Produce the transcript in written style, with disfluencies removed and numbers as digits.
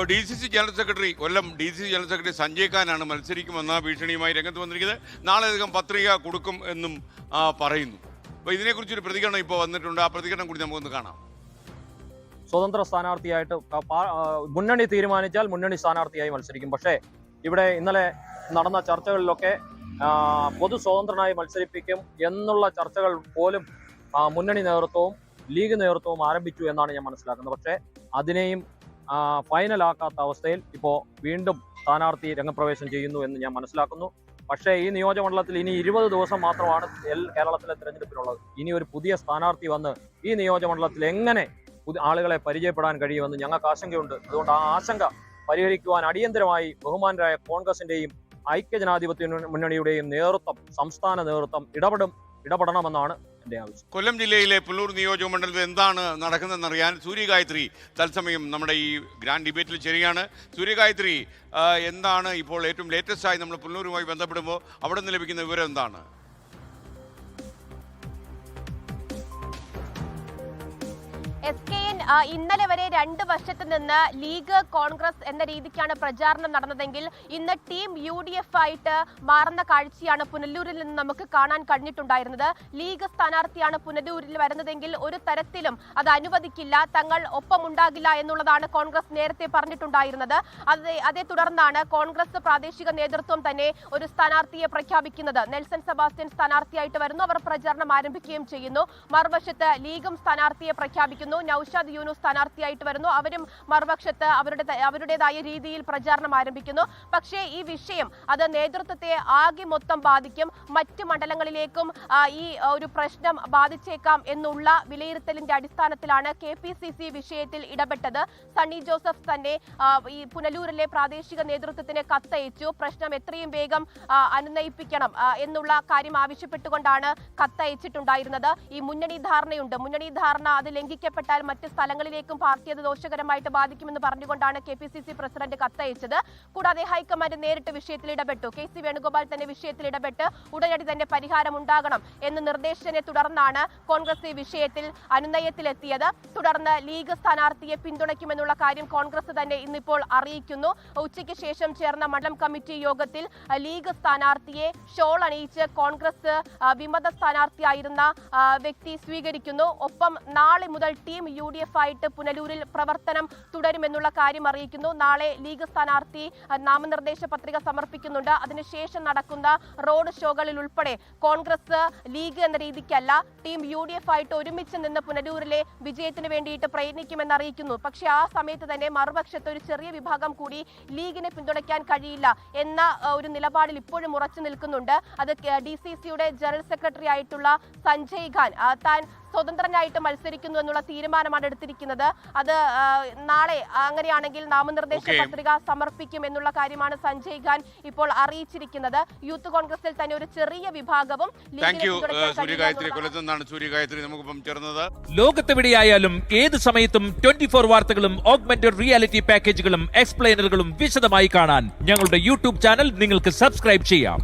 അപ്പോൾ DCC general secretary കൊല്ലം DCC general secretary Sanjay ഖാനാണ് മത്സരിക്കുമെന്ന ഭീഷണിയുമായി രംഗത്ത് വന്നിരിക്കുന്നത്. നാളെ അധികം പത്രിക കൊടുക്കും എന്നും പറയുന്നു. അപ്പോൾ ഇതിനെക്കുറിച്ചൊരു പ്രതികരണം ഇപ്പോൾ വന്നിട്ടുണ്ട്. ആ പ്രതികരണം കൂടി നമുക്കൊന്ന് കാണാം. സ്വതന്ത്ര സ്ഥാനാർത്ഥിയായിട്ട് മുന്നണി തീരുമാനിച്ചാൽ മുന്നണി സ്ഥാനാർത്ഥിയായി മത്സരിക്കും. പക്ഷേ ഇവിടെ ഇന്നലെ നടന്ന ചർച്ചകളിലൊക്കെ പൊതു സ്വതന്ത്രനായി മത്സരിപ്പിക്കും എന്നുള്ള ചർച്ചകൾ പോലും മുന്നണി നേതൃത്വവും ലീഗ് നേതൃത്വവും ആരംഭിച്ചു എന്നാണ് ഞാൻ മനസ്സിലാക്കുന്നത്. പക്ഷേ അതിനെയും ഫൈനലാക്കാത്ത അവസ്ഥയിൽ ഇപ്പോൾ വീണ്ടും സ്ഥാനാർത്ഥി രംഗപ്രവേശം ചെയ്യുന്നു എന്ന് ഞാൻ മനസ്സിലാക്കുന്നു. പക്ഷേ ഈ നിയോജകമണ്ഡലത്തിൽ ഇനി 20 ദിവസം മാത്രമാണ് കേരളത്തിലെ തെരഞ്ഞെടുപ്പിനുള്ളത്. ഇനി ഒരു പുതിയ സ്ഥാനാർത്ഥി വന്ന് ഈ നിയോജകമണ്ഡലത്തിൽ എങ്ങനെ ആളുകളെ പരിചയപ്പെടാൻ കഴിയുമെന്ന് ഞങ്ങൾക്ക് ആശങ്കയുണ്ട്. അതുകൊണ്ട് ആ ആശങ്ക പരിഹരിക്കുവാൻ അടിയന്തരമായി ബഹുമാനരായ കോൺഗ്രസിന്റെയും ഐക്യജനാധിപത്യ മുന്നണിയുടെയും നേതൃത്വം, സംസ്ഥാന നേതൃത്വം ഇടപെടണമെന്നാണ് എൻ്റെ ആവശ്യം. കൊല്ലം ജില്ലയിലെ പുല്ലൂർ നിയോജക മണ്ഡലത്തിൽ എന്താണ് നടക്കുന്നതെന്നറിയാൻ സൂര്യഗായത്രി തത്സമയം നമ്മുടെ ഈ ഗ്രാൻഡ് ഡിബേറ്റിൽ ചേരുകയാണ്. സൂര്യഗായത്രി, എന്താണ് ഇപ്പോൾ ഏറ്റവും ലേറ്റസ്റ്റ് ആയി നമ്മൾ പുല്ലൂരുമായി ബന്ധപ്പെടുമ്പോൾ അവിടെ നിന്ന് ലഭിക്കുന്ന വിവരം എന്താണ്? SKN ഇന്നലെ വരെ 2 വശത്ത് നിന്ന് ലീഗ് കോൺഗ്രസ് എന്ന രീതിക്കാണ് പ്രചാരണം നടന്നതെങ്കിൽ ഇന്ന് ടീം UDF ആയിട്ട് മാറുന്ന കാഴ്ചയാണ് പുനലൂരിൽ നിന്ന് നമുക്ക് കാണാൻ കഴിഞ്ഞിട്ടുണ്ടായിരുന്നത്. ലീഗ് സ്ഥാനാർത്ഥിയാണ് പുനലൂരിൽ വരുന്നതെങ്കിൽ ഒരു തരത്തിലും അത് അനുവദിക്കില്ല, തങ്ങൾ ഒപ്പമുണ്ടാകില്ല എന്നുള്ളതാണ് കോൺഗ്രസ് നേരത്തെ പറഞ്ഞിട്ടുണ്ടായിരുന്നത്. അതേ തുടർന്നാണ് കോൺഗ്രസ് പ്രാദേശിക നേതൃത്വം തന്നെ ഒരു സ്ഥാനാർത്ഥിയെ പ്രഖ്യാപിക്കുന്നത്. നെൽസൺ സെബാസ്റ്റ്യൻ സ്ഥാനാർത്ഥിയായിട്ട് വരുന്നു, അവർ പ്രചാരണം ആരംഭിക്കുകയും ചെയ്യുന്നു. മറുവശത്ത് ലീഗും സ്ഥാനാർത്ഥിയെ പ്രഖ്യാപിക്കുന്നു. നൌഷാദ് യൂനുസ് സ്ഥാനാർത്ഥിയായിട്ട് വരുന്നു, അവരും മറുപക്ഷത്ത് അവരുടേതായ രീതിയിൽ പ്രചാരണം ആരംഭിക്കുന്നു. പക്ഷേ ഈ വിഷയം അത് നേതൃത്വത്തെ ആകെ മൊത്തം ബാധിക്കും, മറ്റു മണ്ഡലങ്ങളിലേക്കും ഈ ഒരു പ്രശ്നം ബാധിച്ചേക്കാം എന്നുള്ള വിലയിരുത്തലിന്റെ അടിസ്ഥാനത്തിലാണ് KPCC വിഷയത്തിൽ ഇടപെട്ടത്. സണ്ണി ജോസഫ് തന്നെ ഈ പുനലൂരിലെ പ്രാദേശിക നേതൃത്വത്തിന് കത്തയച്ചു. പ്രശ്നം എത്രയും വേഗം അനുനയിപ്പിക്കണം എന്നുള്ള കാര്യം ആവശ്യപ്പെട്ടുകൊണ്ടാണ് കത്തയച്ചിട്ടുണ്ടായിരുന്നത്. ഈ മുന്നണി ധാരണയുണ്ട്, മുന്നണി ധാരണ അത് ലംഘിക്കപ്പെട്ടാൽ മറ്റ് സ്ഥലങ്ങളിലേക്കും പാർട്ടി അത് ദോഷകരമായിട്ട് ബാധിക്കുമെന്ന് പറഞ്ഞുകൊണ്ടാണ് KPCC പ്രസിഡന്റ് കത്തയച്ചത്. കൂടാതെ ഹൈക്കമാൻഡ് നേരിട്ട് വിഷയത്തിൽ ഇടപെട്ടു. KC വേണുഗോപാൽ തന്നെ വിഷയത്തിൽ ഇടപെട്ട് ഉടനടി തന്നെ പരിഹാരം ഉണ്ടാകണം എന്ന നിർദ്ദേശത്തിനെ തുടർന്നാണ് കോൺഗ്രസ് ഈ വിഷയത്തിൽ അനുനയത്തിലെത്തിയത്. തുടർന്ന് ലീഗ് സ്ഥാനാർത്ഥിയെ പിന്തുണയ്ക്കുമെന്നുള്ള കാര്യം കോൺഗ്രസ് തന്നെ ഇന്നിപ്പോൾ അറിയിക്കുന്നു. ഉച്ചയ്ക്ക് ശേഷം ചേർന്ന മണ്ഡലം കമ്മിറ്റി യോഗത്തിൽ ലീഗ് സ്ഥാനാർത്ഥിയെ ഷോൾ അണിയിച്ച് കോൺഗ്രസ് വിമത സ്ഥാനാർത്ഥിയായിരുന്ന വ്യക്തി സ്വീകരിക്കുന്നു. ഒപ്പം നാളെ മുതൽ ടീം UDF ആയിട്ട് പുനലൂരിൽ പ്രവർത്തനം തുടരുമെന്നുള്ള കാര്യം അറിയിക്കുന്നു. നാളെ ലീഗ് സ്ഥാനാർത്ഥി നാമനിർദ്ദേശ പത്രിക സമർപ്പിക്കുന്നുണ്ട്. അതിനുശേഷം നടക്കുന്ന റോഡ് ഷോകളിൽ ഉൾപ്പെടെ കോൺഗ്രസ് ലീഗ് എന്ന രീതിക്കല്ല, ടീം UDF ആയിട്ട് ഒരുമിച്ച് നിന്ന് പുനലൂരിലെ വിജയത്തിന് വേണ്ടിയിട്ട് പ്രയത്നിക്കുമെന്ന് അറിയിക്കുന്നു. പക്ഷെ ആ സമയത്ത് തന്നെ മറുപക്ഷത്ത് ഒരു ചെറിയ വിഭാഗം കൂടി ലീഗിനെ പിന്തുണയ്ക്കാൻ കഴിയില്ല എന്ന ഒരു നിലപാടിൽ ഇപ്പോഴും ഉറച്ചു നിൽക്കുന്നുണ്ട്. അത് DCCയുടെ ജനറൽ സെക്രട്ടറി ആയിട്ടുള്ള സഞ്ജയ് ഖാൻ താൻ സ്വതന്ത്രനായിട്ട് മത്സരിക്കുന്നു എന്നുള്ള തീരുമാനമാണ് എടുത്തിരിക്കുന്നത്. അത് നാളെ അങ്ങനെയാണെങ്കിൽ നാമനിർദ്ദേശ പത്രിക സമർപ്പിക്കും എന്നുള്ള കാര്യമാണ് സഞ്ജയ് ഖാൻ ഇപ്പോൾ അറിയിച്ചിരിക്കുന്നത്. യൂത്ത് കോൺഗ്രസിൽ തന്നെ ഒരു ചെറിയ വിഭാഗവും ലോകത്തെവിടെയായാലും ഏത് സമയത്തും 24 വാർത്തകളും ഓഗ്മെന്റഡ് റിയാലിറ്റി പാക്കേജുകളും എക്സ്പ്ലെയിനറുകളും വിശദമായി കാണാൻ ഞങ്ങളുടെ YouTube ചാനൽ നിങ്ങൾക്ക് സബ്സ്ക്രൈബ് ചെയ്യാം.